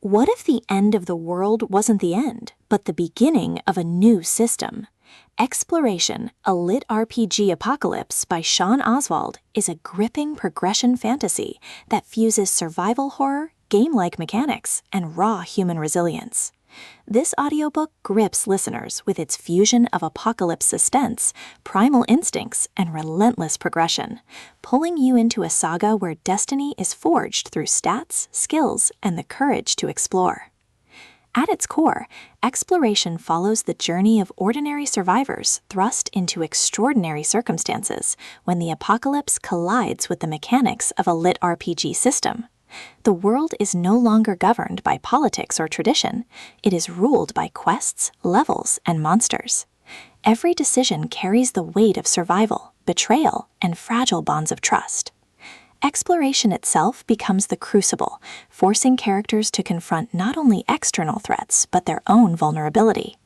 What if the end of the world wasn't the end, but the beginning of a new system? Exploration, a LitRPG Apocalypse by Sean Oswald is a gripping progression fantasy that fuses survival horror, game-like mechanics, and raw human resilience. This audiobook grips listeners with its fusion of apocalypse suspense, primal instincts, and relentless progression, pulling you into a saga where destiny is forged through stats, skills, and the courage to explore. At its core, exploration follows the journey of ordinary survivors thrust into extraordinary circumstances when the apocalypse collides with the mechanics of a LitRPG system. The world is no longer governed by politics or tradition. It is ruled by quests, levels, and monsters. Every decision carries the weight of survival, betrayal, and fragile bonds of trust. Exploration itself becomes the crucible, forcing characters to confront not only external threats, but their own vulnerability.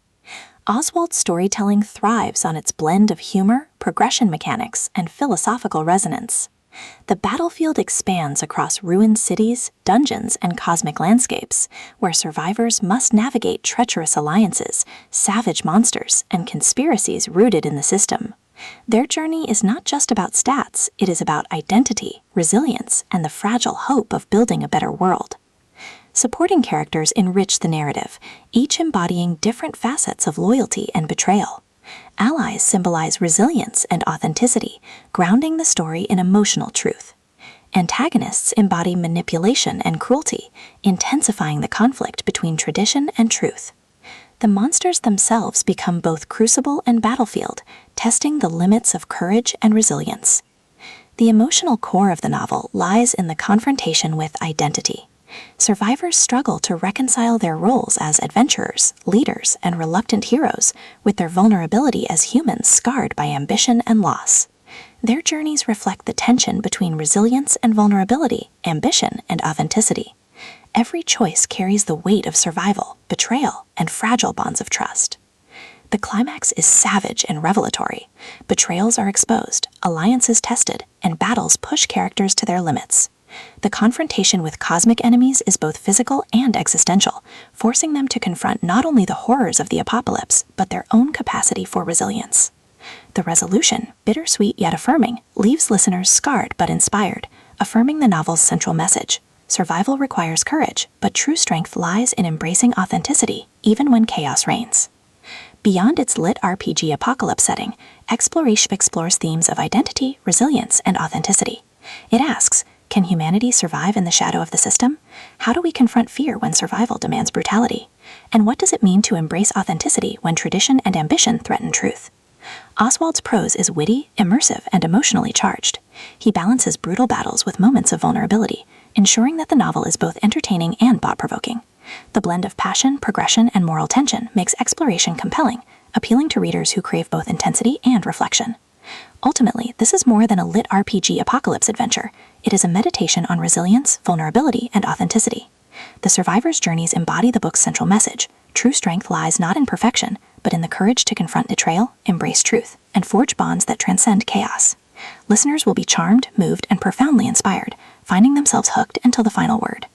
Oswald's storytelling thrives on its blend of humor, progression mechanics, and philosophical resonance. The battlefield expands across ruined cities, dungeons, and cosmic landscapes, where survivors must navigate treacherous alliances, savage monsters, and conspiracies rooted in the system. Their journey is not just about stats, it is about identity, resilience, and the fragile hope of building a better world. Supporting characters enrich the narrative, each embodying different facets of loyalty and betrayal. Allies symbolize resilience and authenticity, grounding the story in emotional truth. Antagonists embody manipulation and cruelty, intensifying the conflict between tradition and truth. The monsters themselves become both crucible and battlefield, testing the limits of courage and resilience. The emotional core of the novel lies in the confrontation with identity. Survivors struggle to reconcile their roles as adventurers, leaders, and reluctant heroes with their vulnerability as humans scarred by ambition and loss. Their journeys reflect the tension between resilience and vulnerability, ambition and authenticity. Every choice carries the weight of survival, betrayal, and fragile bonds of trust. The climax is savage and revelatory. Betrayals are exposed, alliances tested, and battles push characters to their limits. The confrontation with cosmic enemies is both physical and existential, forcing them to confront not only the horrors of the apocalypse, but their own capacity for resilience. The resolution, bittersweet yet affirming, leaves listeners scarred but inspired, affirming the novel's central message. Survival requires courage, but true strength lies in embracing authenticity, even when chaos reigns. Beyond its LitRPG Apocalypse setting, Exploration explores themes of identity, resilience, and authenticity. It asks, can humanity survive in the shadow of the system? How do we confront fear when survival demands brutality? And what does it mean to embrace authenticity when tradition and ambition threaten truth? Oswald's prose is witty, immersive, and emotionally charged. He balances brutal battles with moments of vulnerability, ensuring that the novel is both entertaining and thought-provoking. The blend of passion, progression, and moral tension makes exploration compelling, appealing to readers who crave both intensity and reflection. Ultimately, this is more than a LitRPG Apocalypse adventure. It is a meditation on resilience, vulnerability, and authenticity. The survivor's journeys embody the book's central message. True strength lies not in perfection, but in the courage to confront betrayal, embrace truth, and forge bonds that transcend chaos. Listeners will be charmed, moved, and profoundly inspired, finding themselves hooked until the final word.